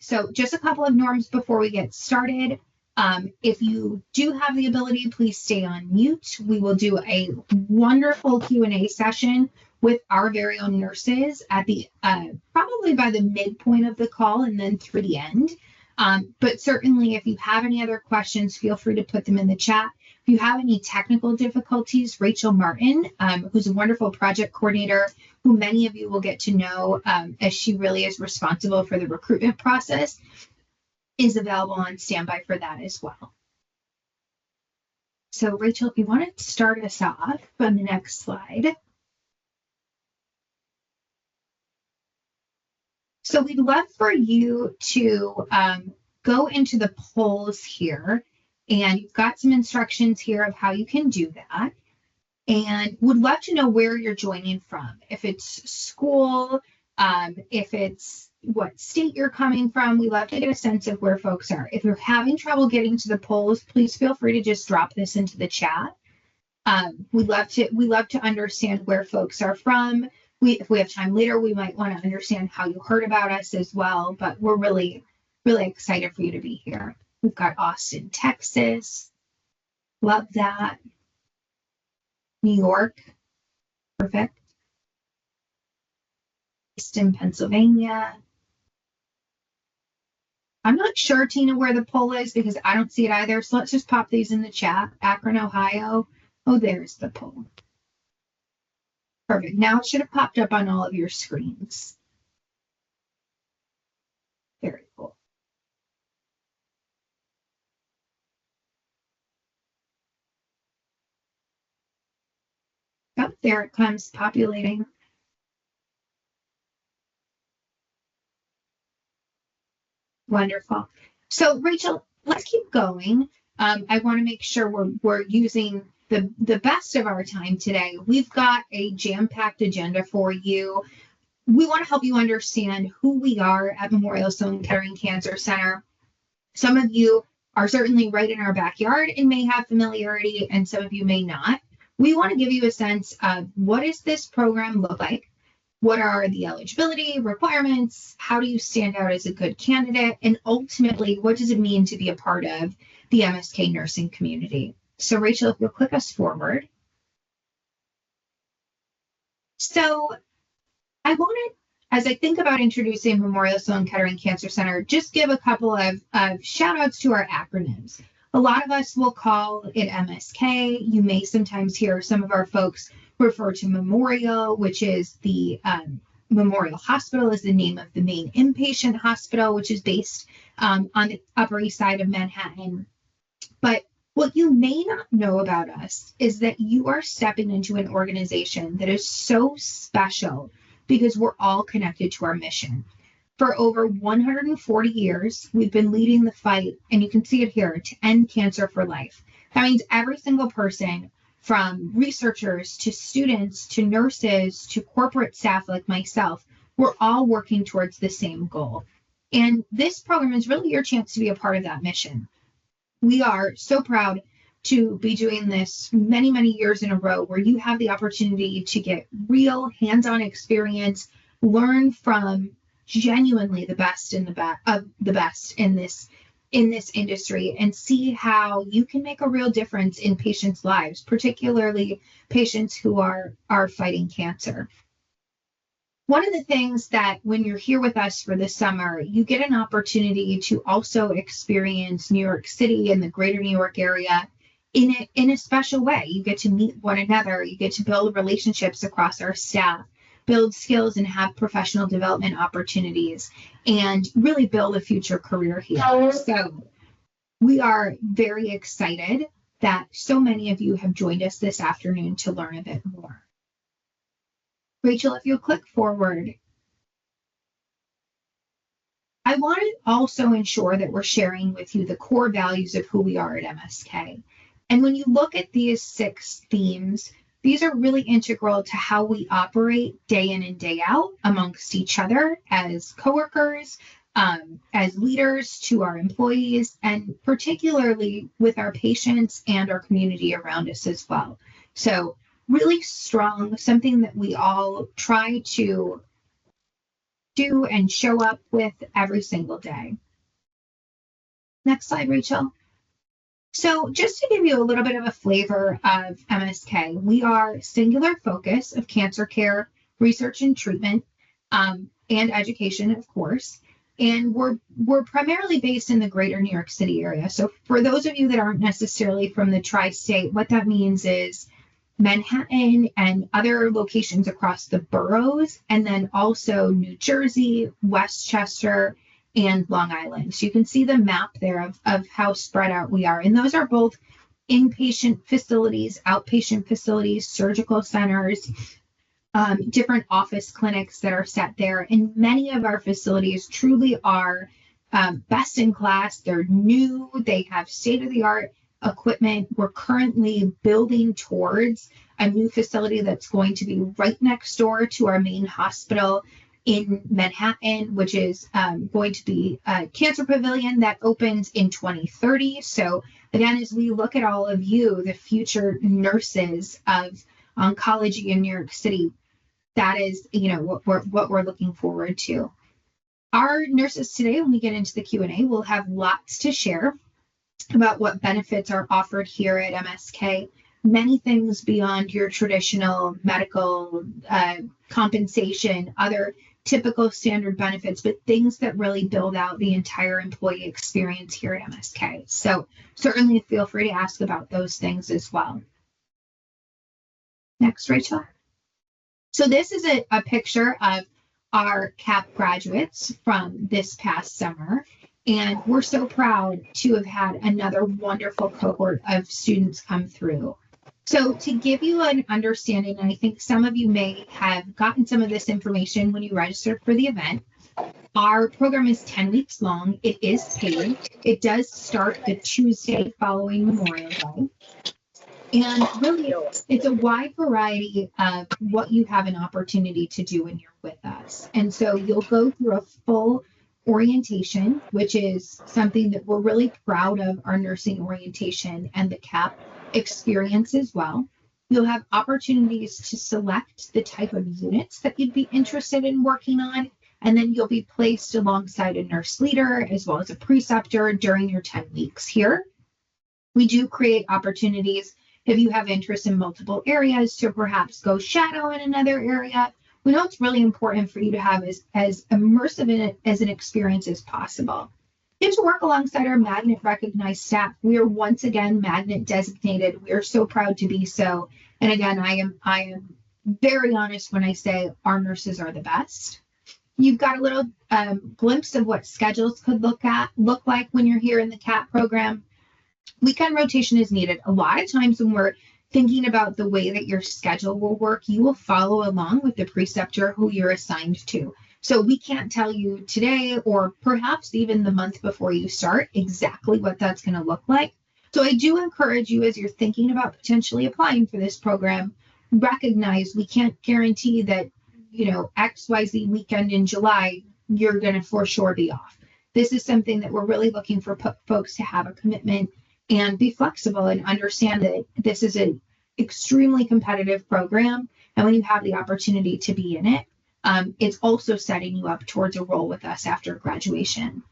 So just a couple of norms before we get started. If you do have the ability, please stay on mute. We will do a wonderful Q&A session with our very own nurses at the probably by the midpoint of the call and then through the end. But certainly if you have any other questions, feel free to put them in the chat. If you have any technical difficulties, Rachel Martin, who's a wonderful project coordinator, who many of you will get to know as she really is responsible for the recruitment process, is available on standby for that as well. So Rachel, if you want to start us off on the next slide. So we'd love for you to go into the polls here, and you've got some instructions here of how you can do that. And would love to know where you're joining from. If it's school, if it's what state you're coming from, we love to get a sense of where folks are. If you're having trouble getting to the polls, please feel free to just drop this into the chat. We love to understand where folks are from. If we have time later, we might want to understand how you heard about us as well, but we're really, really excited for you to be here. We've got Austin, Texas. Love that. New York. Perfect. Easton, Pennsylvania. I'm not sure, Tina, where the poll is because I don't see it either. So let's just pop these in the chat. Akron, Ohio. Oh, there's the poll. Perfect. Now it should have popped up on all of your screens. Very cool. Oh, there it comes, populating. Wonderful. So Rachel, let's keep going. I want to make sure we're using the best of our time today. We've got a jam-packed agenda for you. We want to help you understand who we are at Memorial Sloan Kettering Cancer Center. Some of you are certainly right in our backyard and may have familiarity, and some of you may not. We want to give you a sense of what does this program look like? What are the eligibility requirements? How do you stand out as a good candidate? And ultimately, what does it mean to be a part of the MSK nursing community? So Rachel, if you'll click us forward. So I wanted, as I think about introducing Memorial Sloan Kettering Cancer Center, just give a couple of shout outs to our acronyms. A lot of us will call it MSK. You may sometimes hear some of our folks refer to Memorial, which is the Memorial Hospital is the name of the main inpatient hospital, which is based on the Upper East Side of Manhattan. But what you may not know about us is that you are stepping into an organization that is so special because we're all connected to our mission. For over 140 years, we've been leading the fight, and you can see it here, to end cancer for life. That means every single person, from researchers to students to nurses to corporate staff like myself, we're all working towards the same goal. And this program is really your chance to be a part of that mission. We are so proud to be doing this many, many years in a row where you have the opportunity to get real hands-on experience, learn from genuinely the best in the best in this industry, and see how you can make a real difference in patients' lives, particularly patients who are fighting cancer. One of the things that when you're here with us for the summer, you get an opportunity to also experience New York City and the greater New York area in a special way. You get to meet one another, you get to build relationships across our staff, build skills and have professional development opportunities, and really build a future career here. So we are very excited that so many of you have joined us this afternoon to learn a bit more. Rachel, if you'll click forward. I want to also ensure that we're sharing with you the core values of who we are at MSK. And when you look at these 6 themes, these are really integral to how we operate day in and day out amongst each other as coworkers, as leaders to our employees, and particularly with our patients and our community around us as well. So really strong, something that we all try to do and show up with every single day. Next slide, Rachel. So just to give you a little bit of a flavor of MSK, we are singular focus of cancer care, research and treatment, and education, of course. And we're primarily based in the greater New York City area. So for those of you that aren't necessarily from the tri-state, what that means is Manhattan and other locations across the boroughs, and then also New Jersey, Westchester, and Long Island. So you can see the map there of how spread out we are. And those are both inpatient facilities, outpatient facilities, surgical centers, different office clinics that are set there. And many of our facilities truly are best in class. They're new. They have state-of-the-art equipment. We're currently building towards a new facility that's going to be right next door to our main hospital in Manhattan, which is going to be a cancer pavilion that opens in 2030. So again, as we look at all of you, the future nurses of oncology in New York City, that is, what we're looking forward to. Our nurses today, when we get into the Q&A, will have lots to share about what benefits are offered here at MSK. Many things beyond your traditional medical compensation, other typical standard benefits, but things that really build out the entire employee experience here at MSK. So certainly feel free to ask about those things as well. Next, Rachel. So this is a picture of our CAP graduates from this past summer. And we're so proud to have had another wonderful cohort of students come through. So to give you an understanding, and I think some of you may have gotten some of this information when you registered for the event, our program is 10 weeks long. It is paid. It does start the Tuesday following Memorial Day. And really, it's a wide variety of what you have an opportunity to do when you're with us. And so you'll go through a full orientation, which is something that we're really proud of, our nursing orientation and the CAP experience as well. You'll have opportunities to select the type of units that you'd be interested in working on, and then you'll be placed alongside a nurse leader as well as a preceptor during your 10 weeks here. We do create opportunities if you have interest in multiple areas to perhaps go shadow in another area. We know it's really important for you to have as immersive in it as an experience as possible. Get to work alongside our Magnet recognized staff. We are once again Magnet designated. We are so proud to be so. And again, I am very honest when I say our nurses are the best. You've got a little glimpse of what schedules could look like when you're here in the CAP program. Weekend rotation is needed. A lot of times when we're thinking about the way that your schedule will work, you will follow along with the preceptor who you're assigned to. So we can't tell you today or perhaps even the month before you start exactly what that's going to look like. So I do encourage you, as you're thinking about potentially applying for this program, recognize we can't guarantee that, XYZ weekend in July, you're going to for sure be off. This is something that we're really looking for folks to have a commitment and be flexible and understand that this is an extremely competitive program. And when you have the opportunity to be in it, it's also setting you up towards a role with us after graduation.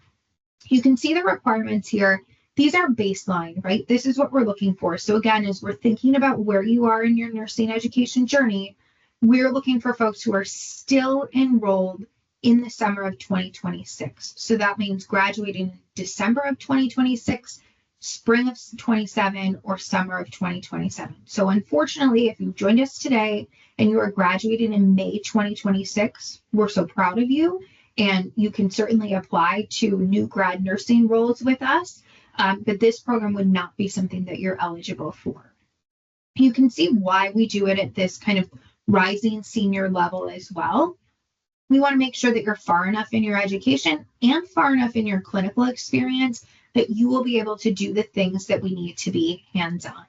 You can see the requirements here. These are baseline, right? This is what we're looking for. So again, as we're thinking about where you are in your nursing education journey, we're looking for folks who are still enrolled in the summer of 2026. So that means graduating in December of 2026, spring of 27, or summer of 2027. So unfortunately, if you've joined us today and you are graduating in May 2026, we're so proud of you. And you can certainly apply to new grad nursing roles with us. But this program would not be something that you're eligible for. You can see why we do it at this kind of rising senior level as well. We want to make sure that you're far enough in your education and far enough in your clinical experience that you will be able to do the things that we need to be hands-on.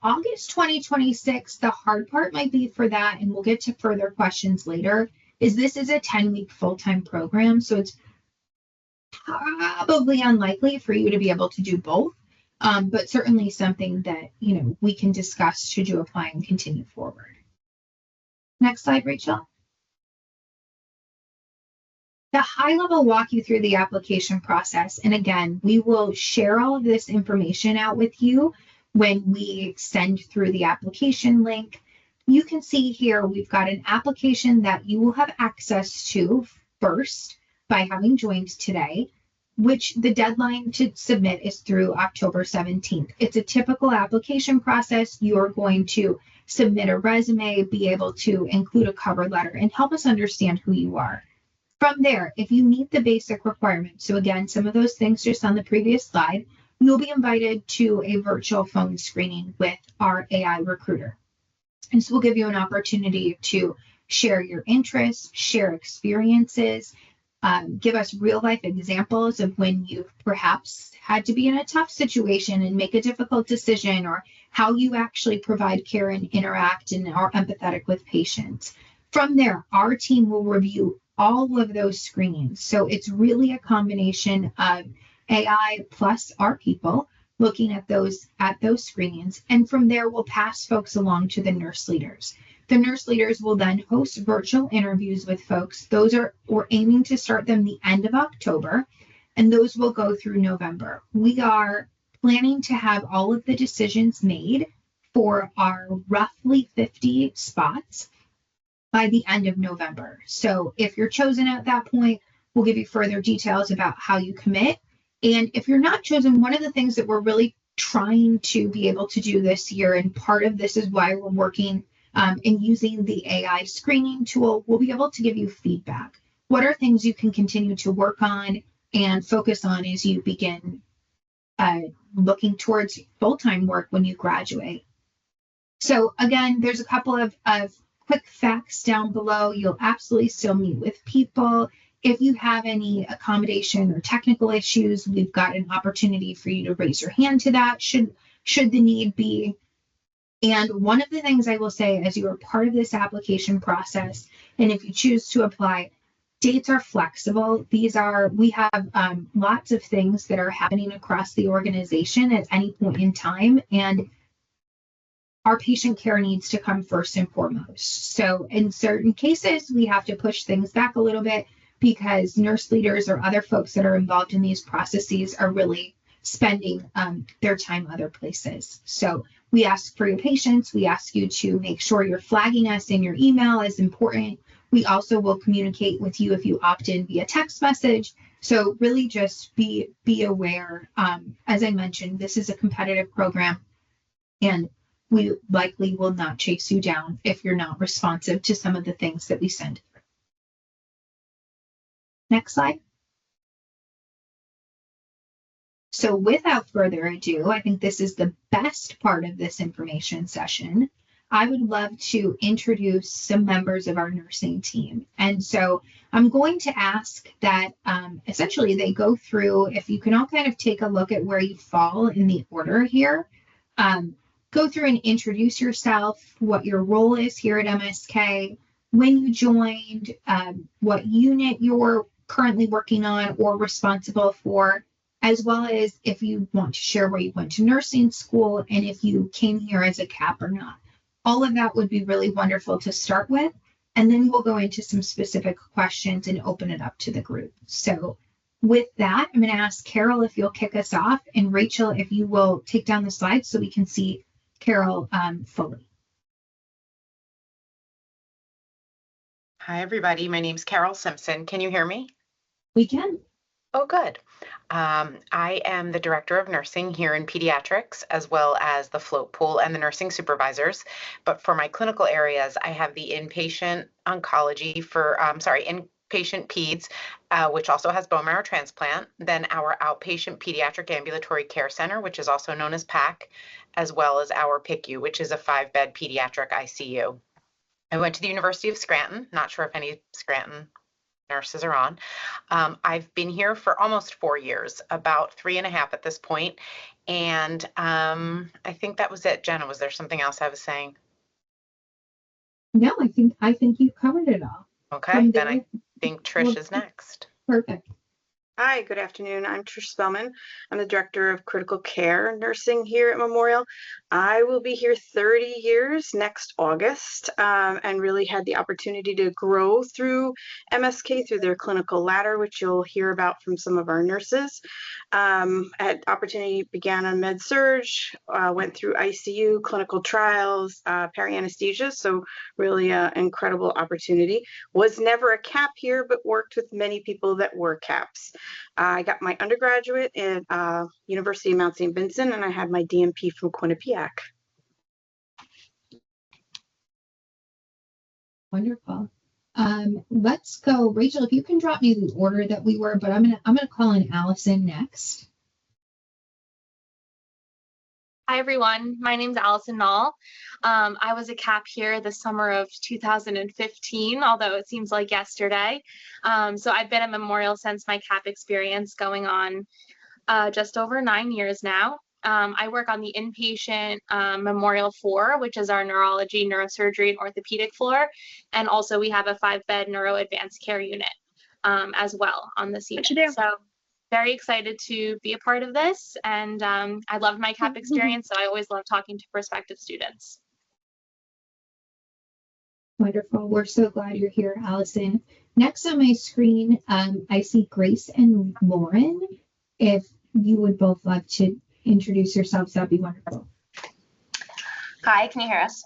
August 2026, the hard part might be for that, and we'll get to further questions later, is this is a 10-week full-time program, so it's probably unlikely for you to be able to do both, but certainly something that we can discuss should you apply and continue forward. Next slide, Rachel. the high level walk you through the application process. And again, we will share all of this information out with you when we send through the application link. You can see here, we've got an application that you will have access to first by having joined today, which the deadline to submit is through October 17th. It's a typical application process. You're going to submit a resume, be able to include a cover letter, and help us understand who you are. From there, if you meet the basic requirements, so again, some of those things just on the previous slide, you'll be invited to a virtual phone screening with our AI recruiter. And so we'll give you an opportunity to share your interests, share experiences, give us real life examples of when you've perhaps had to be in a tough situation and make a difficult decision, or how you actually provide care and interact and are empathetic with patients. From there, our team will review all of those screenings. So it's really a combination of AI plus our people looking at those screenings. And from there, we'll pass folks along to the nurse leaders. The nurse leaders will then host virtual interviews with folks. We're aiming to start them the end of October, and those will go through November. We are planning to have all of the decisions made for our roughly 50 spots by the end of November. So if you're chosen at that point, we'll give you further details about how you commit. And if you're not chosen, one of the things that we're really trying to be able to do this year, and part of this is why we're working in using the AI screening tool, we'll be able to give you feedback. What are things you can continue to work on and focus on as you begin looking towards full-time work when you graduate? So again, there's a couple of quick facts down below. You'll absolutely still meet with people. If you have any accommodation or technical issues, we've got an opportunity for you to raise your hand to that should the need be. And one of the things I will say, as you are part of this application process, and if you choose to apply, dates are flexible. We have lots of things that are happening across the organization at any point in time, and our patient care needs to come first and foremost. So in certain cases, we have to push things back a little bit because nurse leaders or other folks that are involved in these processes are really spending their time other places. So we ask for your patience. We ask you to make sure you're flagging us in your email as important. We also will communicate with you if you opt in via text message. So really just be aware. As I mentioned, this is a competitive program, and we likely will not chase you down if you're not responsive to some of the things that we send. Next slide. So without further ado, I think this is the best part of this information session. I would love to introduce some members of our nursing team. And so I'm going to ask that essentially they go through, if you can all kind of take a look at where you fall in the order here, go through and introduce yourself, what your role is here at MSK, when you joined, what unit you're currently working on or responsible for, as well as if you want to share where you went to nursing school and if you came here as a CAP or not. All of that would be really wonderful to start with, and then we'll go into some specific questions and open it up to the group. So with that, I'm going to ask Carol if you'll kick us off, and Rachel, if you will take down the slides so we can see Carol fully. Hi, everybody. My name's Carol Simpson. Can you hear me? We can. Oh, good. I am the director of nursing here in Pediatrics, as well as the float pool and the nursing supervisors. But for my clinical areas, I have the inpatient oncology inpatient peds, which also has bone marrow transplant, then our outpatient pediatric ambulatory care center, which is also known as PAC, as well as our PICU, which is a 5-bed pediatric ICU. I went to the University of Scranton, not sure if any Scranton nurses are on. I've been here for almost 4 years, about 3.5 at this point. And I think that was it. Jenna, was there something else I was saying? No, I think you covered it all. Okay, then I think Trish is next. Perfect. Hi, good afternoon. I'm Trish Spellman. I'm the Director of Critical Care Nursing here at Memorial. I will be here 30 years next August, and really had the opportunity to grow through MSK through their clinical ladder, which you'll hear about from some of our nurses. Had opportunity began on med surg, went through ICU, clinical trials, peri-anesthesia, so really an incredible opportunity. Was never a cap here, but worked with many people that were caps. I got my undergraduate at University of Mount St. Vincent, and I had my DMP from Quinnipiac. Wonderful. Let's go, Rachel. If you can drop me the order that we were, but I'm gonna call in Allison next. Hi, everyone. My name's Allison Nall. I was a CAP here the summer of 2015, although it seems like yesterday. So I've been at Memorial since my CAP experience going on just over 9 years now. I work on the inpatient Memorial floor, which is our neurology, neurosurgery, and orthopedic floor. And also we have a 5-bed neuro advanced care unit as well on this unit. So very excited to be a part of this, and I loved my CAP experience, so I always love talking to prospective students. Wonderful. We're so glad you're here, Allison. Next on my screen, I see Grace and Lauren. If you would both love to introduce yourselves, that'd be wonderful. Hi, can you hear us?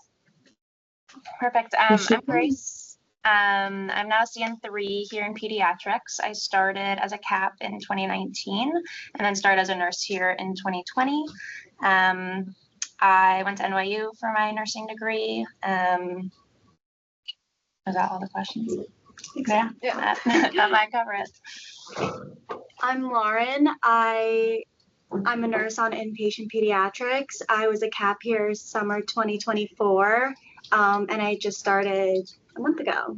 Perfect. I'm Grace. I'm now CN3 here in Pediatrics. I started as a CAP in 2019 and then started as a nurse here in 2020. I went to NYU for my nursing degree. Was that all the questions? Yeah. That might cover it. I'm Lauren. I'm a nurse on inpatient pediatrics. I was a CAP here summer 2024, and I just started a month ago.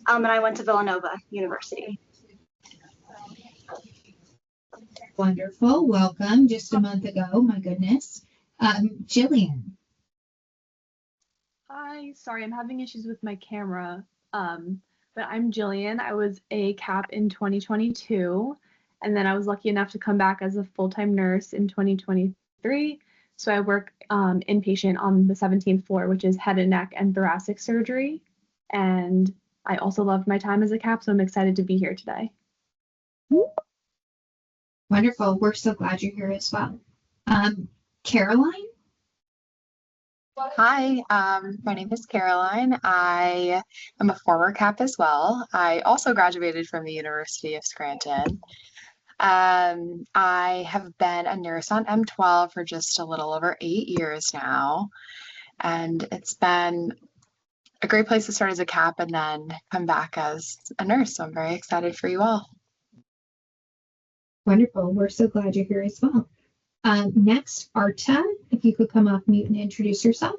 And I went to Villanova University. Wonderful. Welcome. Just a month ago. My goodness. Jillian. Hi, sorry, I'm having issues with my camera. But I'm Jillian. I was a CAP in 2022, and then I was lucky enough to come back as a full-time nurse in 2023. So I work inpatient on the 17th floor, which is head and neck and thoracic surgery. And I also loved my time as a CAP, so I'm excited to be here today. Wonderful. We're so glad you're here as well. Caroline? Hi, my name is Caroline. I am a former CAP as well. I also graduated from the University of Scranton. I have been a nurse on M12 for just a little over 8 years now, and it's been a great place to start as a CAP and then come back as a nurse. So I'm very excited for you all. Wonderful. We're so glad you're here as well. Next, Arta, if you could come off mute and introduce yourself.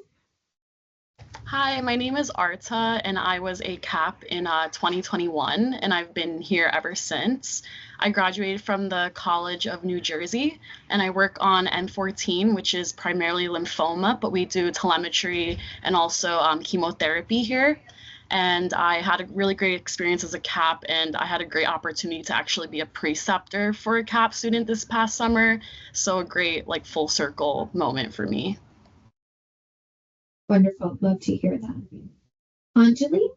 Hi, my name is Arta, and I was a CAP in 2021, and I've been here ever since. I graduated from the College of New Jersey, and I work on N14, which is primarily lymphoma, but we do telemetry and also chemotherapy here. And I had a really great experience as a CAP, and I had a great opportunity to actually be a preceptor for a CAP student this past summer. So a great full circle moment for me. Wonderful. Love to hear that. Anjali?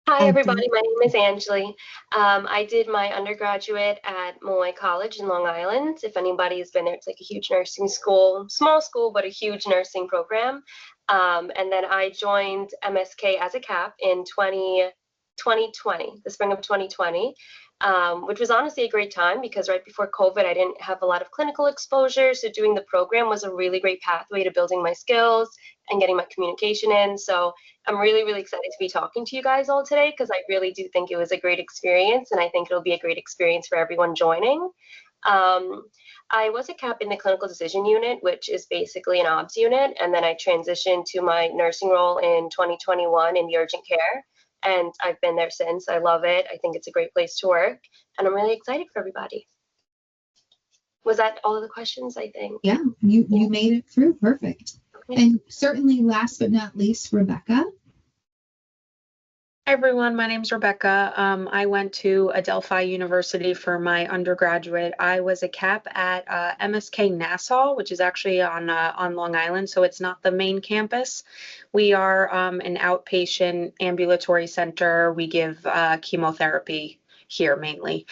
Hi, everybody. My name is Anjali. I did my undergraduate at Molloy College in Long Island. If anybody's been there, it's like a huge nursing school, small school, but a huge nursing program. And then I joined MSK as a CAP in 2020, the spring of 2020, which was honestly a great time because right before COVID, I didn't have a lot of clinical exposure. So doing the program was a really great pathway to building my skills and getting my communication in. So I'm really, really excited to be talking to you guys all today because I really do think it was a great experience, and I think it'll be a great experience for everyone joining. I was a CAP in the clinical decision unit, which is basically an OBS unit, and then I transitioned to my nursing role in 2021 in the urgent care, and I've been there since. I love it. I think it's a great place to work, and I'm really excited for everybody. Was that all of the questions, I think? Yeah, you made it through. Perfect. Okay. And certainly last but not least, Rebecca. Hi everyone, my name's Rebecca. I went to Adelphi University for my undergraduate. I was a CAP at MSK Nassau, which is actually on Long Island, so it's not the main campus. We are an outpatient ambulatory center. We give chemotherapy here mainly.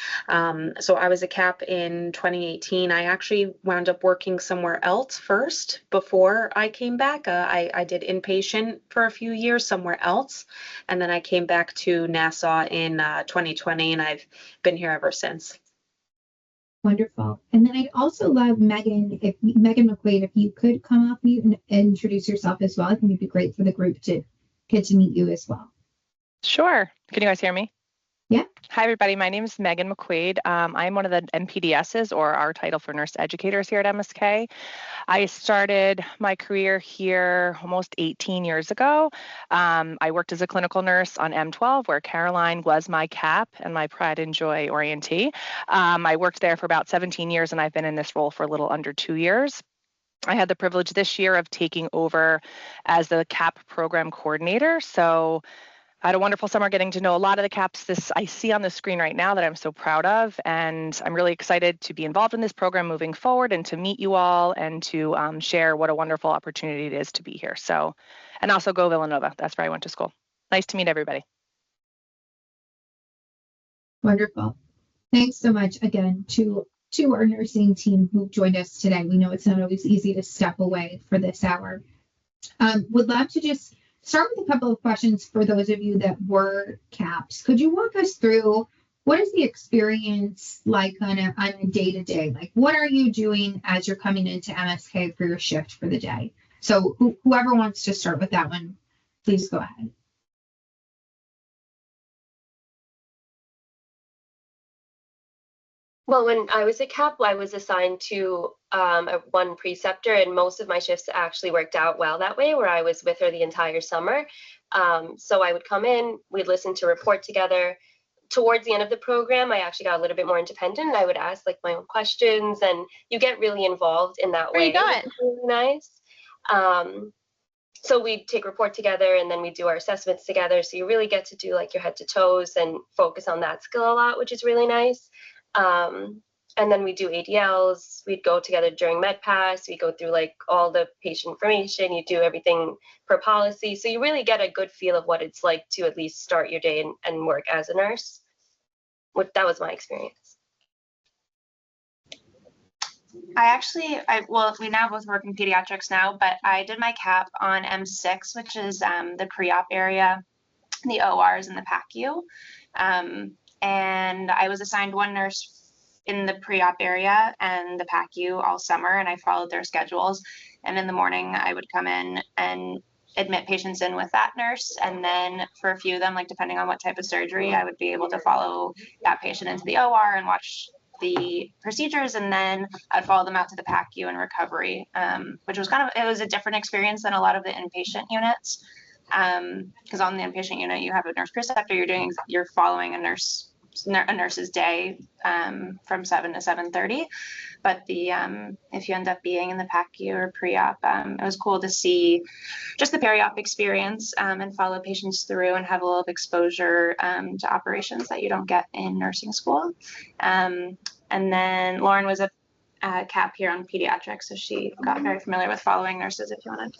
So I was a CAP in 2018. I actually wound up working somewhere else first before I came back. I did inpatient for a few years somewhere else, and then I came back to Nassau in 2020, and I've been here ever since. Wonderful. And then I'd also love Megan McQuaid, if you could come off mute and introduce yourself as well. I think it'd be great for the group to get to meet you as well. Sure. Can you guys hear me? Yeah. Hi, everybody. My name is Megan McQuaid. I'm one of the NPDSs, or our title for nurse educators here at MSK. I started my career here almost 18 years ago. I worked as a clinical nurse on M12, where Caroline was my CAP and my pride and joy orientee. I worked there for about 17 years, and I've been in this role for a little under 2 years. I had the privilege this year of taking over as the CAP program coordinator. So I had a wonderful summer getting to know a lot of the CAPs I see on the screen right now that I'm so proud of, and I'm really excited to be involved in this program moving forward and to meet you all and to share what a wonderful opportunity it is to be here. So, and also go Villanova. That's where I went to school. Nice to meet everybody. Wonderful. Thanks so much again to our nursing team who joined us today. We know it's not always easy to step away for this hour. Would love to just start with a couple of questions for those of you that were CAPs. Could you walk us through what is the experience like on a day-to-day? Like, what are you doing as you're coming into MSK for your shift for the day? So whoever wants to start with that one, please go ahead. Well, when I was a CAP, I was assigned to one preceptor, and most of my shifts actually worked out well that way, where I was with her the entire summer. So I would come in, we'd listen to report together. Towards the end of the program, I actually got a little bit more independent. I would ask like my own questions, and you get really involved in that way. Where you going? Really nice. So we take report together, and then we do our assessments together. So you really get to do like your head to toes and focus on that skill a lot, which is really nice. And then we do ADLs, we'd go together during MedPass, we go through like all the patient information, you do everything per policy. So you really get a good feel of what it's like to at least start your day and work as a nurse. That was my experience. Well, we now both work in pediatrics now, but I did my CAP on M6, which is the pre-op area, the ORs and the PACU. And I was assigned one nurse in the pre-op area and the PACU all summer, and I followed their schedules. And in the morning, I would come in and admit patients in with that nurse. And then for a few of them, like depending on what type of surgery, I would be able to follow that patient into the OR and watch the procedures. And then I'd follow them out to the PACU and recovery, which was it was a different experience than a lot of the inpatient units. Because on the inpatient unit, you have a nurse preceptor, you're following a nurse's day from 7 to 7:30. But if you end up being in the PACU or pre-op, it was cool to see just the peri-op experience and follow patients through and have a little exposure to operations that you don't get in nursing school. And then Lauren was a CAP here on pediatrics, so she got very familiar with following nurses, if you wanted.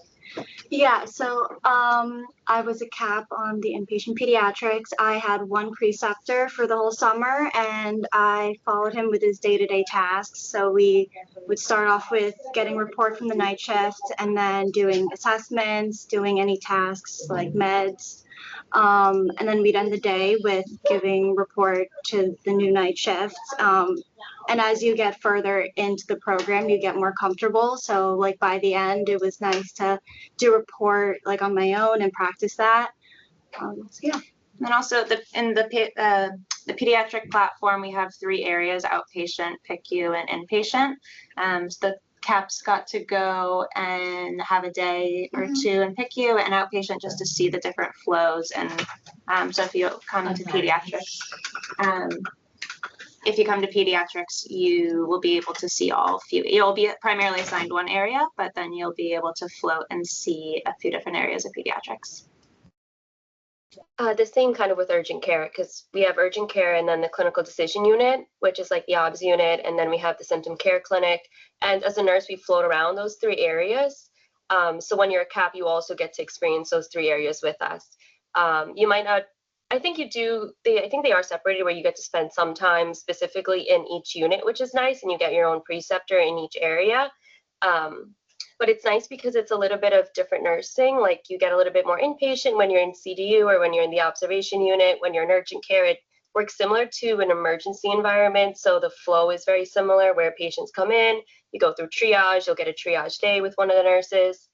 Yeah, so I was a CAP on the inpatient pediatrics. I had one preceptor for the whole summer, and I followed him with his day-to-day tasks. So we would start off with getting report from the night shift, and then doing assessments, doing any tasks like meds. And then we'd end the day with giving report to the new night shift. And as you get further into the program, you get more comfortable. So like by the end, it was nice to do report like on my own and practice that. So yeah. And also in the pediatric platform, we have 3 areas: outpatient, PICU, and inpatient. So the CAPs got to go and have a day or two in PICU and outpatient just to see the different flows. And so if you come to pediatrics, you will be able to see all few. You'll be primarily assigned one area, but then you'll be able to float and see a few different areas of pediatrics. The same kind of with urgent care, because we have urgent care and then the clinical decision unit, which is like the OBS unit, and then we have the symptom care clinic. And as a nurse, we float around those 3 areas. So when you're a CAP, you also get to experience those 3 areas with us. You might not, I think you do, I think they are separated where you get to spend some time specifically in each unit, which is nice, and you get your own preceptor in each area. But it's nice because it's a little bit of different nursing. Like you get a little bit more inpatient when you're in CDU or when you're in the observation unit. When you're in urgent care, it works similar to an emergency environment. So the flow is very similar where patients come in, you go through triage, you'll get a triage day with one of the nurses.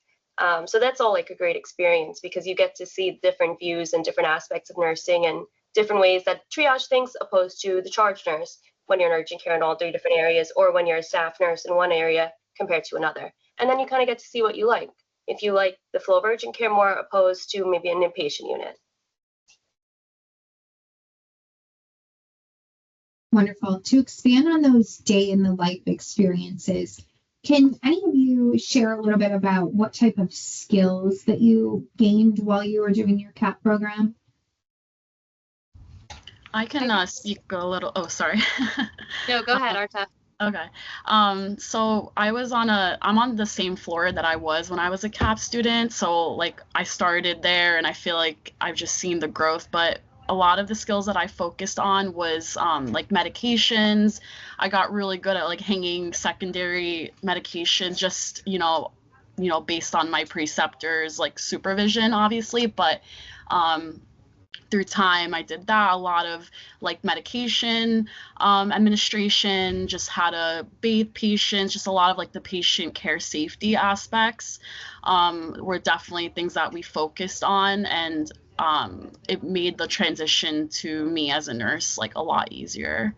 So that's all like a great experience because you get to see different views and different aspects of nursing and different ways that triage thinks opposed to the charge nurse when you're in urgent care in all 3 different areas, or when you're a staff nurse in one area compared to another. And then you kind of get to see what you like. If you like the flow of urgent care more opposed to maybe an inpatient unit. Wonderful. To expand on those day in the life experiences, can any of you share a little bit about what type of skills that you gained while you were doing your CAP program? I can speak a little. Oh, sorry. No, go ahead, Arta. Okay. So I'm on the same floor that I was when I was a CAP student. So like I started there and I feel like I've just seen the growth, but a lot of the skills that I focused on was like medications. I got really good at like hanging secondary medications, just, based on my preceptors, like supervision, obviously, but through time I did that, a lot of like medication administration, just how to bathe patients, just a lot of like the patient care safety aspects were definitely things that we focused on, and it made the transition to me as a nurse like a lot easier.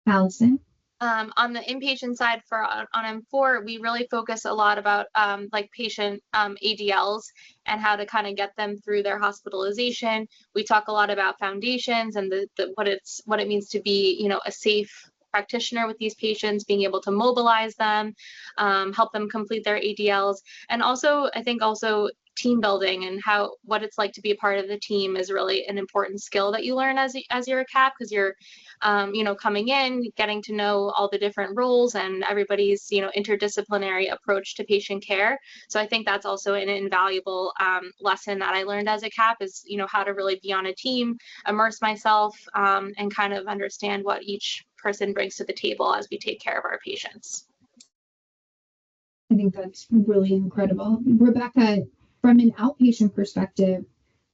Allison? On the inpatient side on M4, we really focus a lot about like patient ADLs and how to kind of get them through their hospitalization. We talk a lot about foundations and what it means to be, a safe practitioner with these patients, being able to mobilize them, help them complete their ADLs, and also I think team building and what it's like to be a part of the team is really an important skill that you learn as you're a CAP, because you're coming in, getting to know all the different roles and everybody's interdisciplinary approach to patient care. So I think that's also an invaluable lesson that I learned as a CAP is how to really be on a team, immerse myself, and kind of understand what each person brings to the table as we take care of our patients. I think that's really incredible. Rebecca, from an outpatient perspective,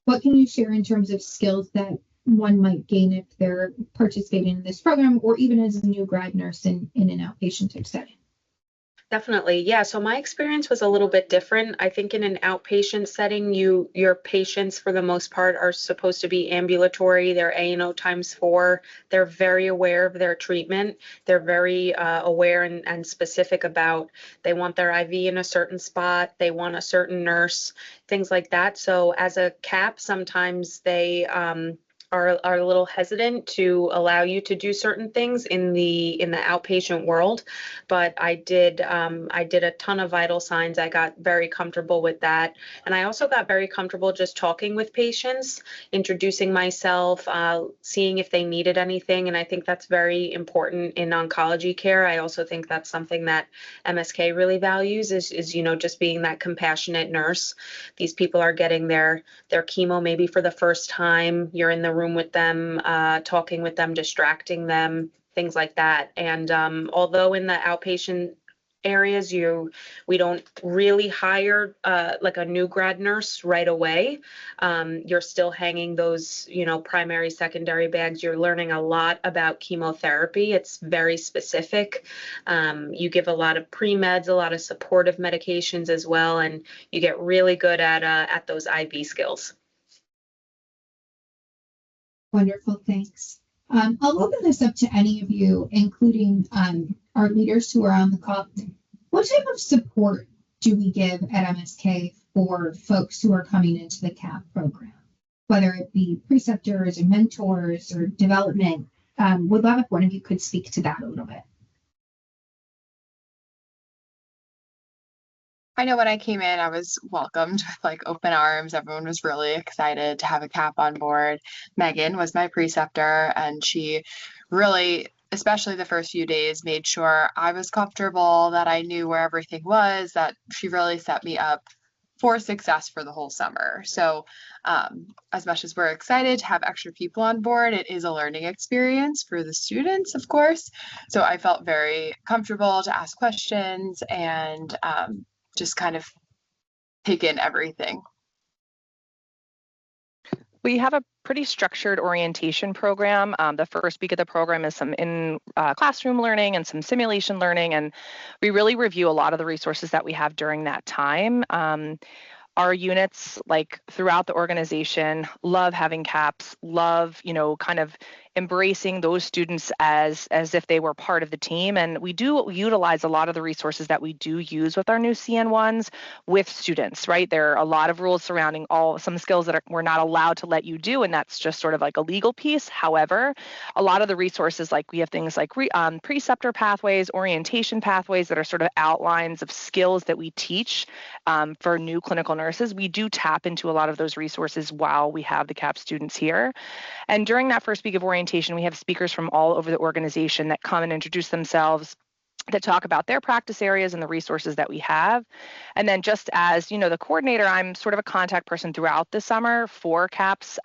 what can you share in terms of skills that one might gain if they're participating in this program, or even as a new grad nurse in an outpatient type setting? Definitely. Yeah. So my experience was a little bit different. I think in an outpatient setting, your patients for the most part are supposed to be ambulatory. They're A&O ×4. They're very aware of their treatment. They're very aware and specific about, they want their IV in a certain spot. They want a certain nurse, things like that. So as a CAP, sometimes they are a little hesitant to allow you to do certain things in the outpatient world, but I did a ton of vital signs. I got very comfortable with that, and I also got very comfortable just talking with patients, introducing myself, seeing if they needed anything, and I think that's very important in oncology care. I also think that's something that MSK really values is just being that compassionate nurse. These people are getting their chemo maybe for the first time. You're in the room with them, talking with them, distracting them, things like that. And although in the outpatient areas we don't really hire like a new grad nurse right away, you're still hanging those primary secondary bags. You're learning a lot about chemotherapy. It's very specific. You give a lot of pre-meds, a lot of supportive medications as well, and you get really good at those IV skills. Wonderful, thanks. I'll open this up to any of you, including our leaders who are on the call. What type of support do we give at MSK for folks who are coming into the CAP program, whether it be preceptors or mentors or development? Would love if one of you could speak to that a little bit. I know when I came in, I was welcomed with like open arms. Everyone was really excited to have a CAP on board. Megan was my preceptor, and she really, especially the first few days, made sure I was comfortable, that I knew where everything was, that she really set me up for success for the whole summer. So as much as we're excited to have extra people on board, it is a learning experience for the students, of course. So I felt very comfortable to ask questions and just kind of take in everything. We have a pretty structured orientation program. The first week of the program is some in classroom learning and some simulation learning, and we really review a lot of the resources that we have during that time. Our units, like throughout the organization, love having CAPs, love, kind of embracing those students as if they were part of the team. And we do utilize a lot of the resources that we do use with our new CN1s with students, right? There are a lot of rules surrounding some skills that we're not allowed to let you do, and that's just sort of like a legal piece. However, a lot of the resources, like we have things like preceptor pathways, orientation pathways that are sort of outlines of skills that we teach for new clinical nurses. We do tap into a lot of those resources while we have the CAP students here. And during that first week of orientation, we have speakers from all over the organization that come and introduce themselves, that talk about their practice areas and the resources that we have. And then just as, the coordinator, I'm sort of a contact person throughout the summer for CAPs,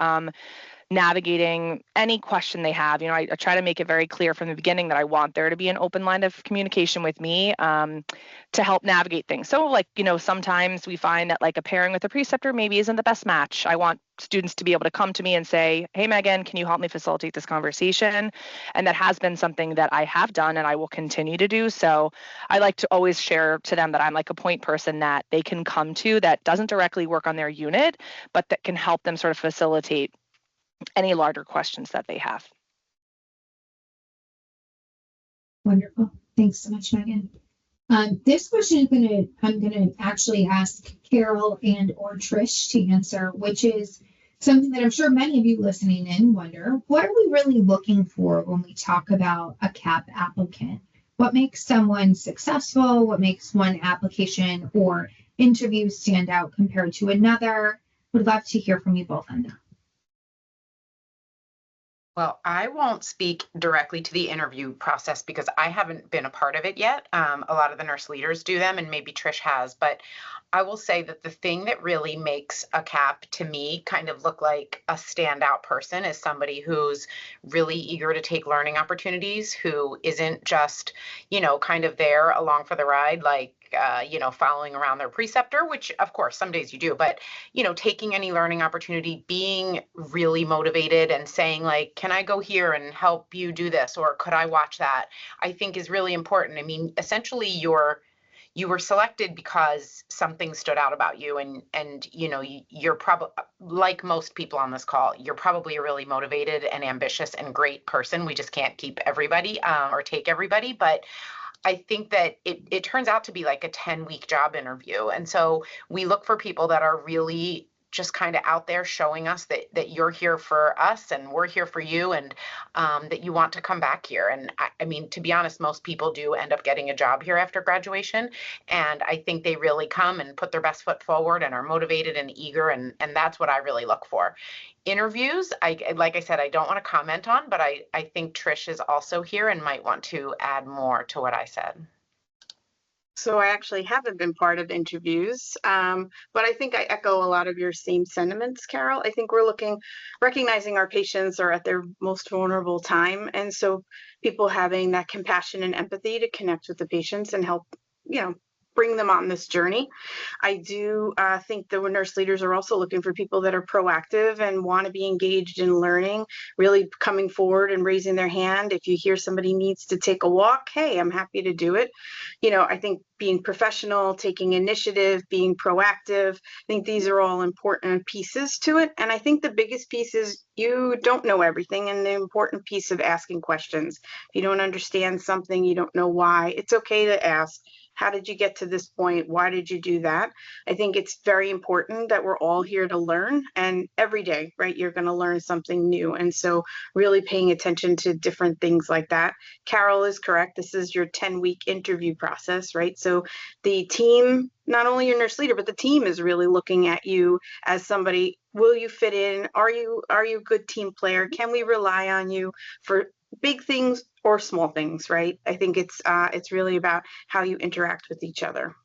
navigating any question they have. I try to make it very clear from the beginning that I want there to be an open line of communication with me to help navigate things. So sometimes we find that like a pairing with a preceptor maybe isn't the best match. I want students to be able to come to me and say, hey, Megan, can you help me facilitate this conversation? And that has been something that I have done and I will continue to do. So I like to always share to them that I'm like a point person that they can come to that doesn't directly work on their unit, but that can help them sort of facilitate any larger questions that they have. Wonderful. Thanks so much, Megan. This question I'm gonna actually ask Carol and or Trish to answer, which is something that I'm sure many of you listening in wonder, what are we really looking for when we talk about a CAP applicant? What makes someone successful? What makes one application or interview stand out compared to another? Would love to hear from you both on that. Well, I won't speak directly to the interview process because I haven't been a part of it yet. A lot of the nurse leaders do them, and maybe Trish has, but I will say that the thing that really makes a CAP to me kind of look like a standout person is somebody who's really eager to take learning opportunities, who isn't just, kind of there along for the ride, like, following around their preceptor, which of course some days you do, but, taking any learning opportunity, being really motivated and saying like, can I go here and help you do this? Or could I watch that? I think is really important. I mean, essentially you were selected because something stood out about you, and you're probably, like most people on this call, you're probably a really motivated and ambitious and great person. We just can't keep everybody or take everybody, but I think that it turns out to be like a 10-week job interview. And so we look for people that are really just kind of out there showing us that you're here for us and we're here for you, and that you want to come back here. And I mean, to be honest, most people do end up getting a job here after graduation. And I think they really come and put their best foot forward and are motivated and eager. And that's what I really look for. Interviews, like I said, I don't want to comment on, but I think Trish is also here and might want to add more to what I said. So I actually haven't been part of interviews, but I think I echo a lot of your same sentiments, Carol. I think we're recognizing our patients are at their most vulnerable time. And so people having that compassion and empathy to connect with the patients and help, bring them on this journey. I do think the nurse leaders are also looking for people that are proactive and want to be engaged in learning, really coming forward and raising their hand. If you hear somebody needs to take a walk, hey, I'm happy to do it. I think being professional, taking initiative, being proactive, I think these are all important pieces to it. And I think the biggest piece is you don't know everything, and the important piece of asking questions. If you don't understand something, you don't know why, it's okay to ask. how did you get to this point? Why did you do that? I think it's very important that we're all here to learn, and every day, right, you're going to learn something new. And so really paying attention to different things like that. Carol is correct. This is your 10-week interview process, right? So the team, not only your nurse leader, but the team is really looking at you as somebody. Will you fit in? Are you a good team player? Can we rely on you for big things or small things, right? I think it's really about how you interact with each other.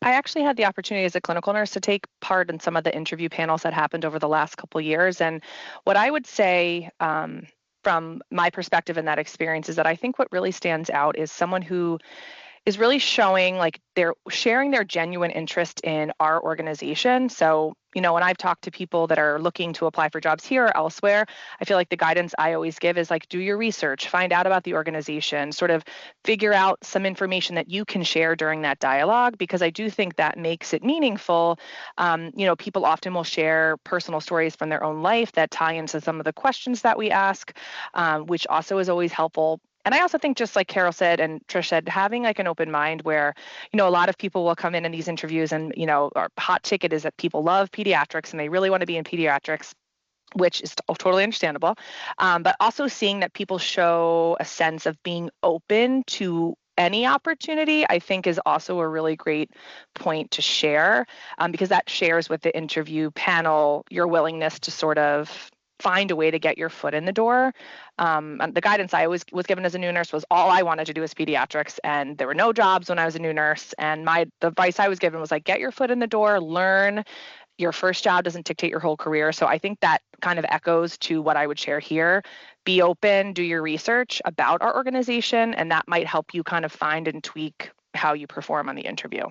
I actually had the opportunity as a clinical nurse to take part in some of the interview panels that happened over the last couple of years. And what I would say from my perspective in that experience is that I think what really stands out is someone who is really showing like they're sharing their genuine interest in our organization. So, you know, when I've talked to people that are looking to apply for jobs here or elsewhere, I feel like the guidance I always give is like, do your research, find out about the organization, sort of figure out some information that you can share during that dialogue, because I do think that makes it meaningful. You know, people often will share personal stories from their own life that tie into some of the questions that we ask, which also is always helpful. And I also think, just like Carol said and Trish said, having like an open mind where, you know, a lot of people will come in these interviews and, you know, our hot ticket is that people love pediatrics and they really want to be in pediatrics, which is totally understandable. But also seeing that people show a sense of being open to any opportunity, I think is also a really great point to share, because that shares with the interview panel your willingness to sort of find a way to get your foot in the door. The guidance I always was given as a new nurse was all I wanted to do was pediatrics, and there were no jobs when I was a new nurse. And the advice I was given was like, get your foot in the door, learn. Your first job doesn't dictate your whole career. So I think that kind of echoes to what I would share here. Be open, do your research about our organization, and that might help you kind of find and tweak how you perform on the interview.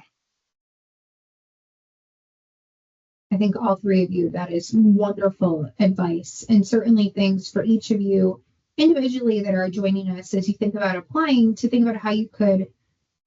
I think all three of you, that is wonderful advice, and certainly things for each of you individually that are joining us as you think about applying, to think about how you could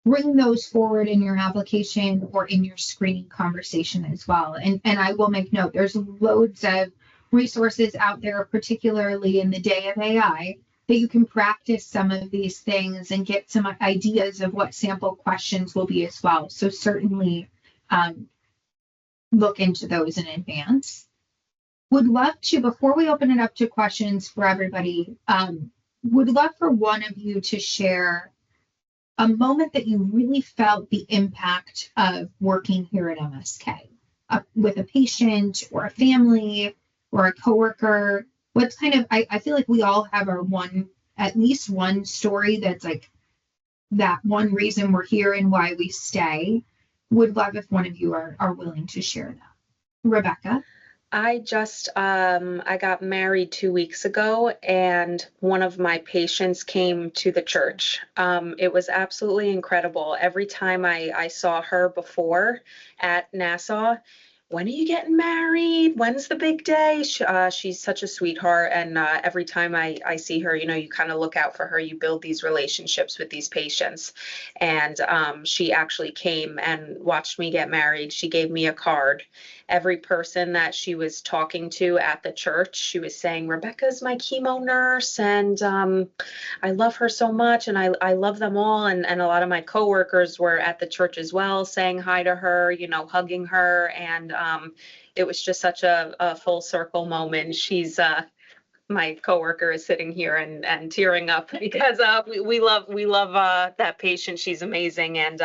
bring those forward in your application or in your screening conversation as well. And I will make note, there's loads of resources out there, particularly in the day of AI, that you can practice some of these things and get some ideas of what sample questions will be as well. So certainly look into those in advance. Would love to, before we open it up to questions for everybody, would love for one of you to share a moment that you really felt the impact of working here at MSK, with a patient or a family or a coworker. What's kind of, I feel like we all have our at least one story that's like that one reason we're here and why we stay. Would love if one of you are willing to share that. Rebecca? I got married 2 weeks ago, and one of my patients came to the church. It was absolutely incredible. Every time I saw her before at Nassau, when are you getting married? When's the big day? She's such a sweetheart. And every time I see her, you know, you kind of look out for her. You build these relationships with these patients. And she actually came and watched me get married. She gave me a card. Every person that she was talking to at the church, she was saying, Rebecca's my chemo nurse, and I love her so much, and I love them all. And a lot of my coworkers were at the church as well, saying hi to her, you know, hugging her. And it was just such a full circle moment. She's my coworker is sitting here and tearing up because we love that patient. She's amazing, and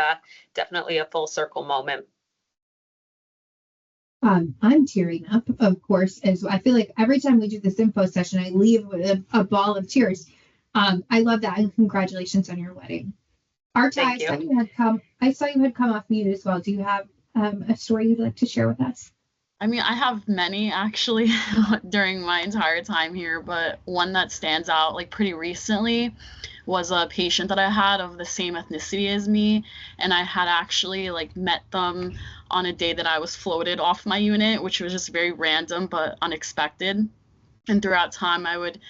definitely a full circle moment. I'm tearing up, of course, as I feel like every time we do this info session, I leave with a ball of tears. I love that, and congratulations on your wedding. Arta, I saw you had come off mute as well. Do you have a story you'd like to share with us? I mean, I have many actually during my entire time here, but one that stands out like pretty recently was a patient that I had of the same ethnicity as me, and I had actually like met them on a day that I was floated off my unit, which was just very random but unexpected. And throughout time, I would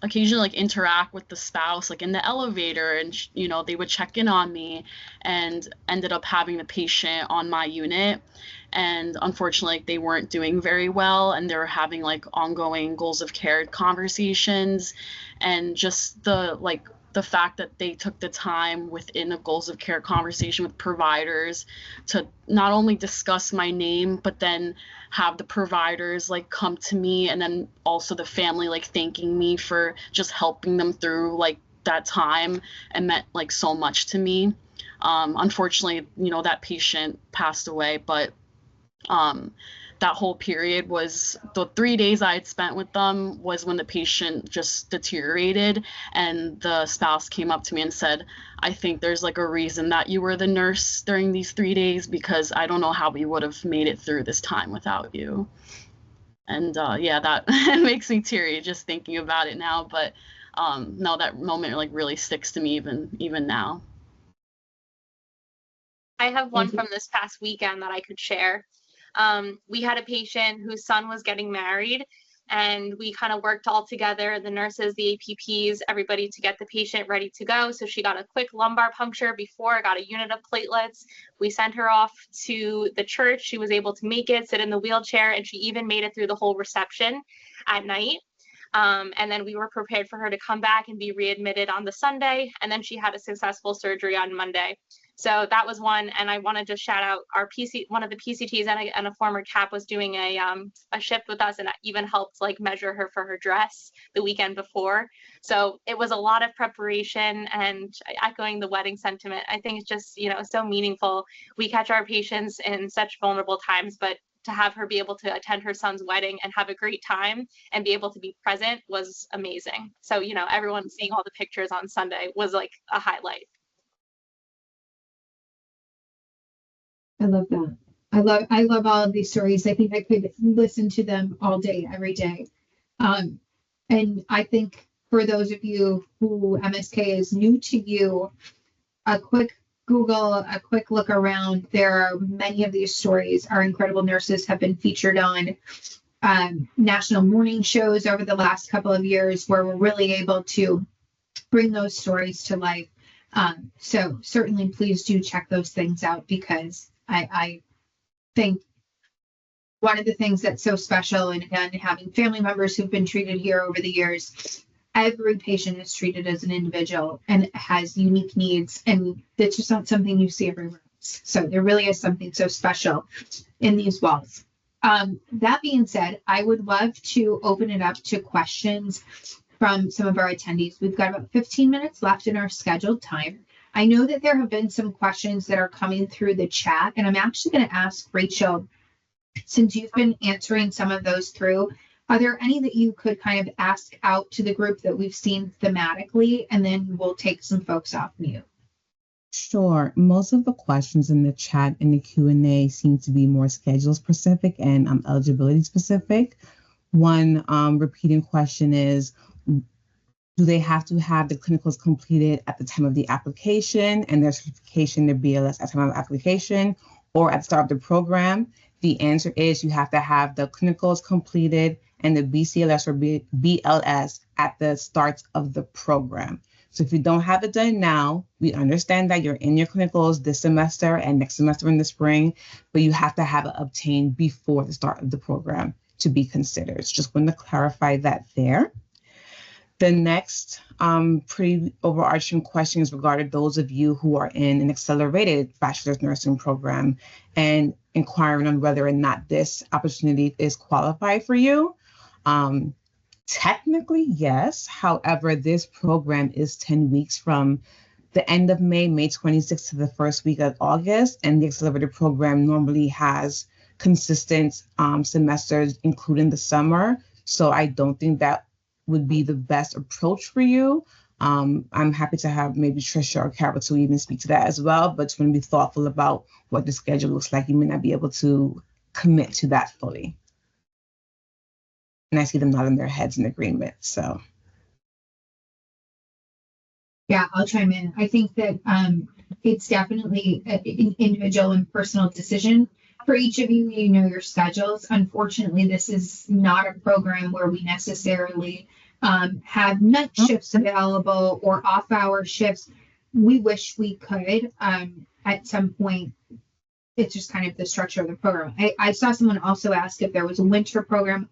occasionally like interact with the spouse like in the elevator, and you know, they would check in on me, and ended up having the patient on my unit. And unfortunately, they weren't doing very well, and they were having like ongoing goals of care conversations, and just the like the fact that they took the time within a goals of care conversation with providers to not only discuss my name, but then have the providers like come to me, and then also the family like thanking me for just helping them through like that time, and meant like so much to me. Unfortunately, you know, that patient passed away, but that whole period was the 3 days I had spent with them was when the patient just deteriorated, and the spouse came up to me and said, I think there's like a reason that you were the nurse during these 3 days, because I don't know how we would have made it through this time without you. And yeah, that makes me teary just thinking about it now. But no, that moment like really sticks to me even now. I have one from this past weekend that I could share. We had a patient whose son was getting married, and we kind of worked all together, the nurses, the APPs, everybody, to get the patient ready to go. So she got a quick lumbar puncture before, got a unit of platelets. We sent her off to the church. She was able to make it, sit in the wheelchair, and she even made it through the whole reception at night. And then we were prepared for her to come back and be readmitted on the Sunday. And then she had a successful surgery on Monday. So that was one. And I want to just shout out our one of the PCTs and a former CAP was doing a shift with us, and even helped like measure her for her dress the weekend before. So it was a lot of preparation, and echoing the wedding sentiment, I think it's just, you know, so meaningful. We catch our patients in such vulnerable times, but to have her be able to attend her son's wedding and have a great time and be able to be present was amazing. So, you know, everyone seeing all the pictures on Sunday was like a highlight. I love that. I love all of these stories. I think I could listen to them all day, every day. And I think for those of you who MSK is new to you, a quick Google, a quick look around. There are many of these stories. Our incredible nurses have been featured on national morning shows over the last couple of years, where we're really able to bring those stories to life. So certainly please do check those things out, because I think one of the things that's so special, and again, having family members who've been treated here over the years, every patient is treated as an individual and has unique needs, and that's just not something you see everywhere else. So there really is something so special in these walls. That being said, I would love to open it up to questions from some of our attendees. We've got about 15 minutes left in our scheduled time. I know that there have been some questions that are coming through the chat, and I'm actually going to ask Rachel, since you've been answering some of those through, are there any that you could kind of ask out to the group that we've seen thematically, and then we'll take some folks off mute? Sure. Most of the questions in the chat and the Q&A seem to be more schedule specific and eligibility specific. One repeating question is, do they have to have the clinicals completed at the time of the application and their certification, their BLS at the time of application, or at the start of the program? The answer is you have to have the clinicals completed and the BCLS or BLS at the start of the program. So if you don't have it done now, we understand that you're in your clinicals this semester and next semester in the spring, but you have to have it obtained before the start of the program to be considered. Just want to clarify that there. The next pretty overarching question is regarding those of you who are in an accelerated bachelor's nursing program and inquiring on whether or not this opportunity is qualified for you. Technically, yes. However, this program is 10 weeks from the end of May 26th to the first week of August, and the accelerated program normally has consistent semesters, including the summer. So I don't think that would be the best approach for you. I'm happy to have maybe Trisha or Carol to even speak to that as well, but just want to be thoughtful about what the schedule looks like. You may not be able to commit to that fully. And I see them nodding their heads in agreement, so. Yeah, I'll chime in. I think that it's definitely an individual and personal decision for each of you. You know your schedules. Unfortunately, this is not a program where we necessarily have night shifts available or off-hour shifts. We wish we could at some point. It's just kind of the structure of the program. I saw someone also ask if there was a winter program.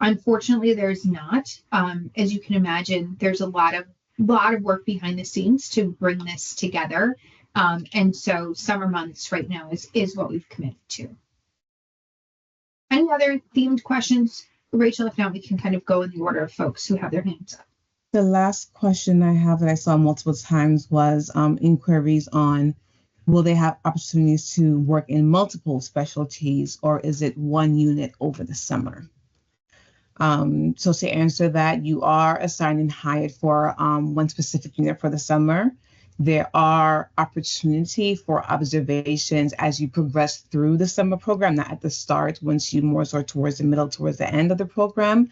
Unfortunately, there's not. As you can imagine, there's a lot of lot of work behind the scenes to bring this together. And so summer months right now is what we've committed to. Any other themed questions, Rachel? If not, we can kind of go in the order of folks who have their hands up. The last question I have that I saw multiple times was inquiries on, will they have opportunities to work in multiple specialties, or is it one unit over the summer? So to answer that, you are assigned and hired for one specific unit for the summer. There are opportunity for observations as you progress through the summer program, not at the start, once you more so towards the middle, towards the end of the program.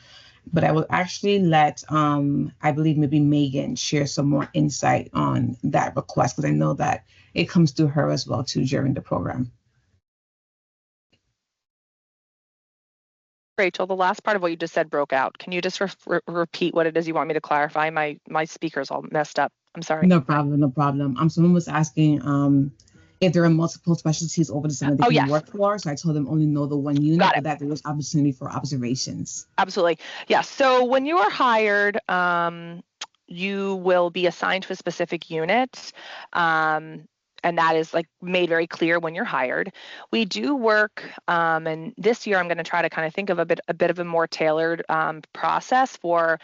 But I will actually let, I believe maybe Megan share some more insight on that request, because I know that it comes through her as well too during the program. Rachel, the last part of what you just said broke out. Can you just repeat what it is you want me to clarify? My speaker's all messed up. I'm sorry. No problem, no problem. Someone was asking if there are multiple specialties over the summer they can work for. So I told them only know the one unit, but that there was opportunity for observations. Absolutely. Yeah. So when you are hired, you will be assigned to a specific unit. And that is like made very clear when you're hired. We do work, and this year I'm going to try to kind of think of a bit of a more tailored process for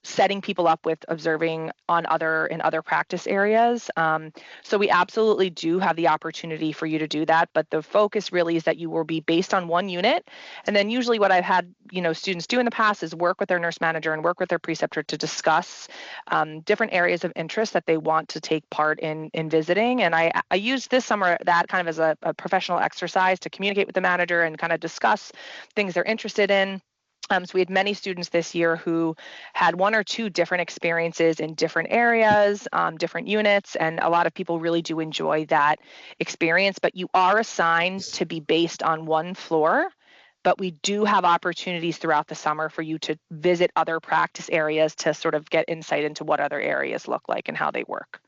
setting people up with observing in other practice areas. So we absolutely do have the opportunity for you to do that, but the focus really is that you will be based on one unit. And then usually what I've had, students do in the past is work with their nurse manager and work with their preceptor to discuss different areas of interest that they want to take part in visiting. And I used this summer that kind of as a professional exercise to communicate with the manager and kind of discuss things they're interested in. So we had many students this year who had one or two different experiences in different areas, different units, and a lot of people really do enjoy that experience. But you are assigned to be based on one floor, but we do have opportunities throughout the summer for you to visit other practice areas to sort of get insight into what other areas look like and how they work.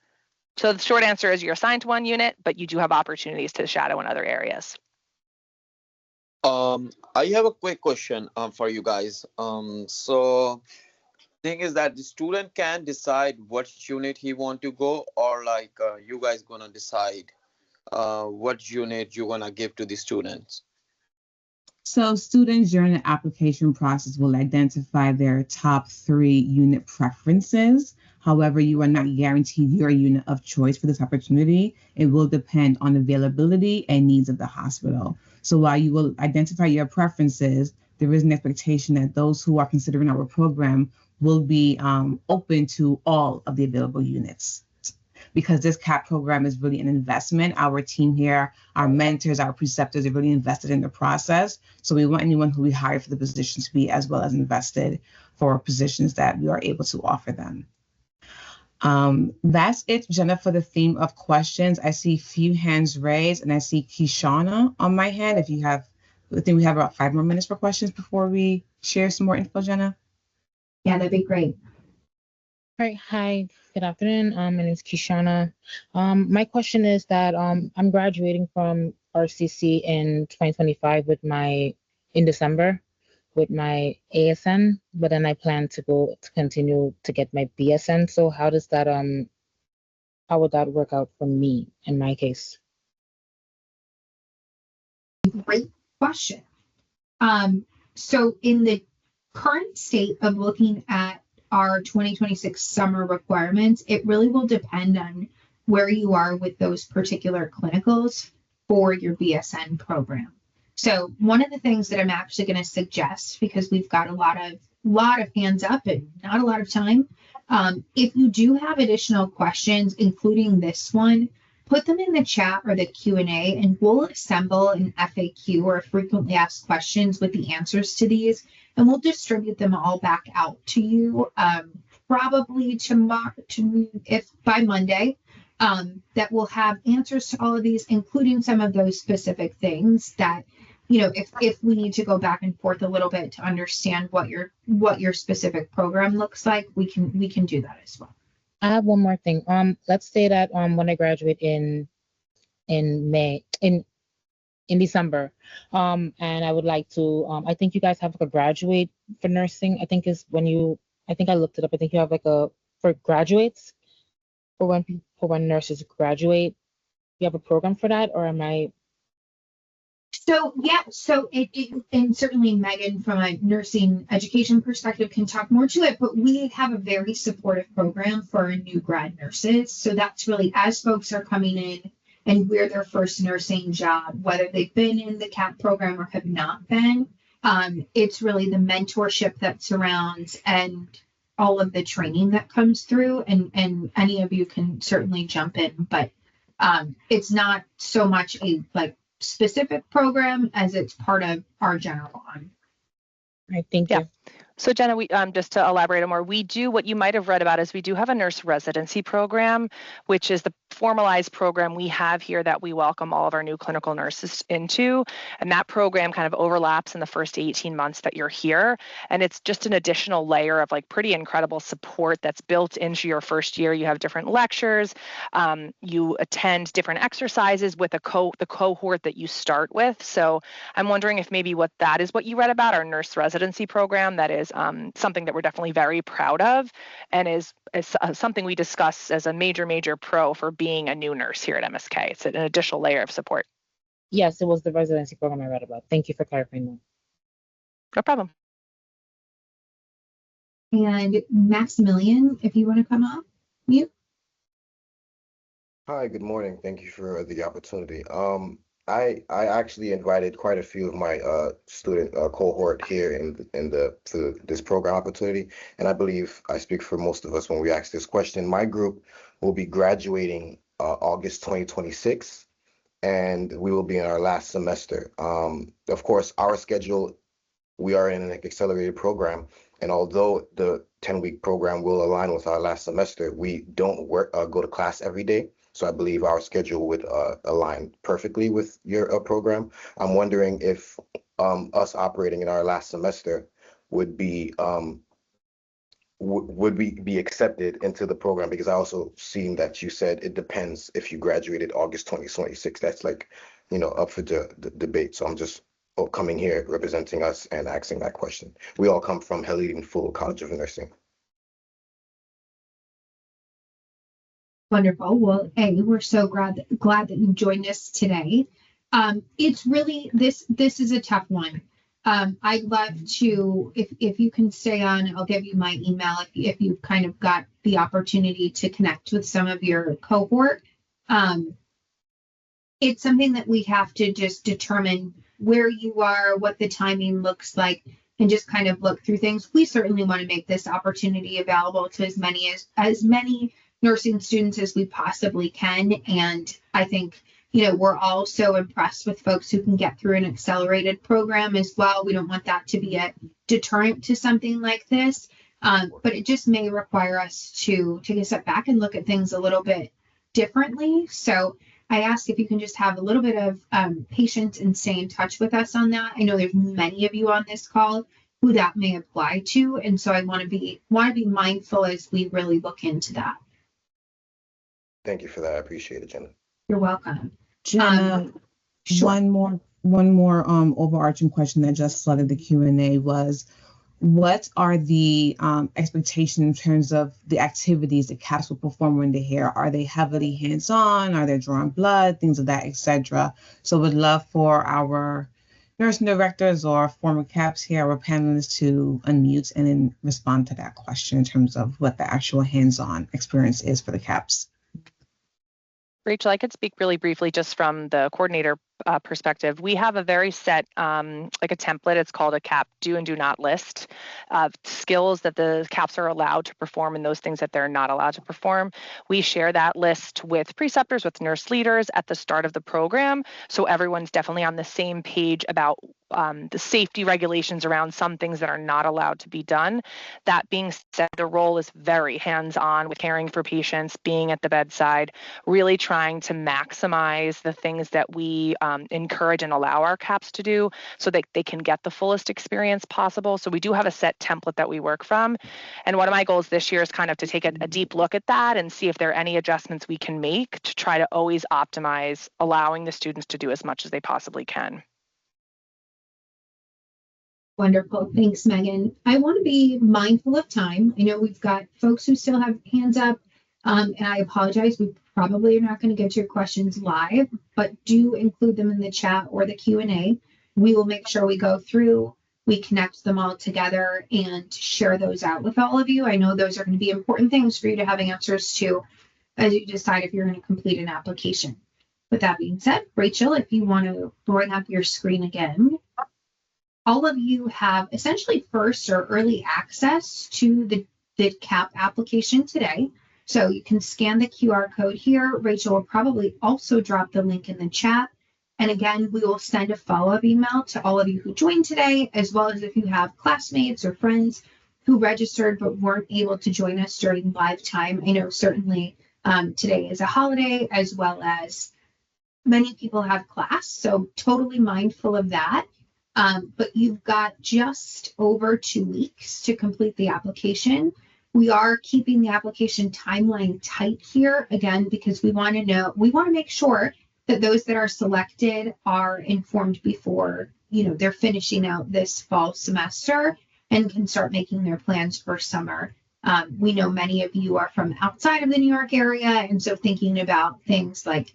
So the short answer is you're assigned to one unit, but you do have opportunities to shadow in other areas. I have a quick question for you guys. So thing is that the student can decide what unit he want to go, or like you guys gonna decide what unit you're gonna give to the students? So students during the application process will identify their top 3 unit preferences. However, you are not guaranteed your unit of choice for this opportunity. It will depend on availability and needs of the hospital. So while you will identify your preferences, there is an expectation that those who are considering our program will be open to all of the available units. Because this CAP program is really an investment. Our team here, our mentors, our preceptors are really invested in the process. So we want anyone who we hire for the position to be as well as invested for positions that we are able to offer them. That's it, Jenna, for the theme of questions. I see few hands raised, and I see Kishana on my hand. If you have, I think we have about 5 more minutes for questions before we share some more info, Jenna. Yeah, that'd be great. All right. Hi. Good afternoon. My name is Kishana. My question is that I'm graduating from RCC in 2025 in December with my ASN, but then I plan to continue to get my BSN. So how does that how would that work out for me in my case? Great question. So in the current state of looking at our 2026 summer requirements, it really will depend on where you are with those particular clinicals for your BSN program. So one of the things that I'm actually going to suggest, because we've got a lot of hands up and not a lot of time, if you do have additional questions, including this one, put them in the chat or the Q&A, and we'll assemble an FAQ or frequently asked questions with the answers to these, and we'll distribute them all back out to you probably tomorrow, if by Monday, that will have answers to all of these, including some of those specific things that, if we need to go back and forth a little bit to understand what your specific program looks like, we can do that as well. I have one more thing. Let's say that when I graduate in December, and I would like to, I think you guys have like a graduate for nursing. I think I looked it up. I think you have like a for graduates, for when nurses graduate, you have a program for that, or am I? So yeah, so and certainly Megan from a nursing education perspective can talk more to it, but we have a very supportive program for new grad nurses. So that's really as folks are coming in and we're their first nursing job, whether they've been in the CAP program or have not been, it's really the mentorship that surrounds and all of the training that comes through, and any of you can certainly jump in, but it's not so much a like specific program as it's part of our general on. I think you. So Jenna, we just to elaborate more, we do what you might have read about is we do have a nurse residency program, which is the formalized program we have here that we welcome all of our new clinical nurses into. And that program kind of overlaps in the first 18 months that you're here. And it's just an additional layer of like pretty incredible support that's built into your first year. You have different lectures, you attend different exercises with the cohort that you start with. So I'm wondering if maybe what you read about, our nurse residency program, that is something that we're definitely very proud of, and is something we discuss as a major pro for being a new nurse here at MSK. It's an additional layer of support. Yes, it was the residency program I read about. Thank you for clarifying that. No problem. And Maximilian, if you want to come up, mute. Hi, good morning. Thank you for the opportunity. I actually invited quite a few of my student cohort here to this program opportunity, and I believe I speak for most of us when we ask this question. My group will be graduating August 2026, and we will be in our last semester. Of course, our schedule, we are in an accelerated program, and although the 10-week program will align with our last semester, we don't go to class every day. So I believe our schedule would align perfectly with your program. I'm wondering if us operating in our last semester would be be accepted into the program, because I also seen that you said it depends if you graduated August 2026. That's like, up for the debate. So I'm just coming here representing us and asking that question. We all come from Helene Full College of Nursing. Wonderful. Well, we're so glad that you joined us today. It's really this is a tough one. I'd love to, if you can stay on, I'll give you my email if you've kind of got the opportunity to connect with some of your cohort. It's something that we have to just determine where you are, what the timing looks like, and just kind of look through things. We certainly want to make this opportunity available to as many nursing students as we possibly can. And I think, we're all so impressed with folks who can get through an accelerated program as well. We don't want that to be a deterrent to something like this. But it just may require us to take a step back and look at things a little bit differently. So I ask if you can just have a little bit of patience and stay in touch with us on that. I know there's many of you on this call who that may apply to. And so I want to be mindful as we really look into that. Thank you for that. I appreciate it, Jenna. You're welcome. Jenna, sure. one more overarching question that just flooded the Q&A was, what are the expectations in terms of the activities that CAPS will perform when they're here? Are they heavily hands-on? Are they drawing blood? Things of that, etc. So we'd love for our nursing directors or former CAPS here, our panelists, to unmute and then respond to that question in terms of what the actual hands-on experience is for the CAPS. Rachel, I could speak really briefly just from the coordinator perspective. We have a very set, like a template. It's called a CAP do and do not list of skills that the CAPs are allowed to perform and those things that they're not allowed to perform. We share that list with preceptors, with nurse leaders at the start of the program. So everyone's definitely on the same page about the safety regulations around some things that are not allowed to be done. That being said, the role is very hands-on with caring for patients, being at the bedside, really trying to maximize the things that we encourage and allow our CAPs to do so that they can get the fullest experience possible. So we do have a set template that we work from. And one of my goals this year is kind of to take a deep look at that and see if there are any adjustments we can make to try to always optimize allowing the students to do as much as they possibly can. Wonderful. Thanks, Megan. I want to be mindful of time. I know we've got folks who still have hands up, and I apologize. We probably are not going to get to your questions live, but do include them in the chat or the Q&A. We will make sure we go through, we connect them all together and share those out with all of you. I know those are going to be important things for you to have answers to as you decide if you're going to complete an application. With that being said, Rachel, if you want to bring up your screen again. All of you have essentially first or early access to the CAP application today. So you can scan the QR code here. Rachel will probably also drop the link in the chat. And again, we will send a follow-up email to all of you who joined today, as well as if you have classmates or friends who registered but weren't able to join us during live time. I know certainly today is a holiday, as well as many people have class, so totally mindful of that. But you've got just over 2 weeks to complete the application. We are keeping the application timeline tight here, again, because we want to make sure that those that are selected are informed before, they're finishing out this fall semester and can start making their plans for summer. We know many of you are from outside of the New York area, and so thinking about things like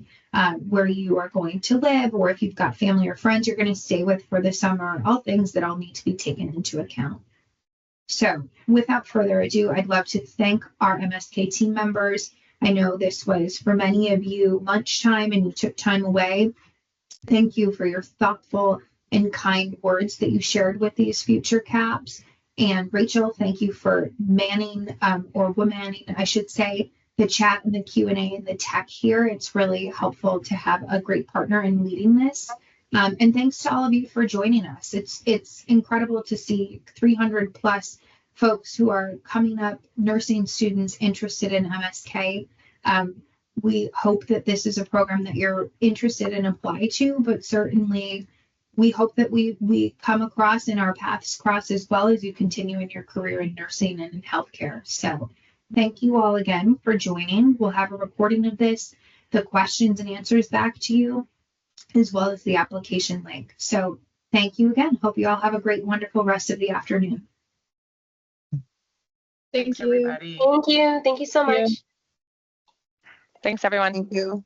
where you are going to live, or if you've got family or friends you're going to stay with for the summer, all things that all need to be taken into account. So without further ado, I'd love to thank our MSK team members. I know this was for many of you lunchtime and you took time away. Thank you for your thoughtful and kind words that you shared with these future CAPs. And Rachel, thank you for manning or womanning, I should say, the chat and the Q&A and the tech here. It's really helpful to have a great partner in leading this. And thanks to all of you for joining us. It's incredible to see 300 plus folks who are coming up, nursing students interested in MSK. We hope that this is a program that you're interested in apply to, but certainly we hope that we come across and our paths cross as well as you continue in your career in nursing and in healthcare. So thank you all again for joining. We'll have a recording of this, the questions and answers back to you, as well as the application link. So thank you again. Hope you all have a great, wonderful rest of the afternoon. Thanks, everybody. Thank you. Thank you so much. Thanks, everyone. Thank you.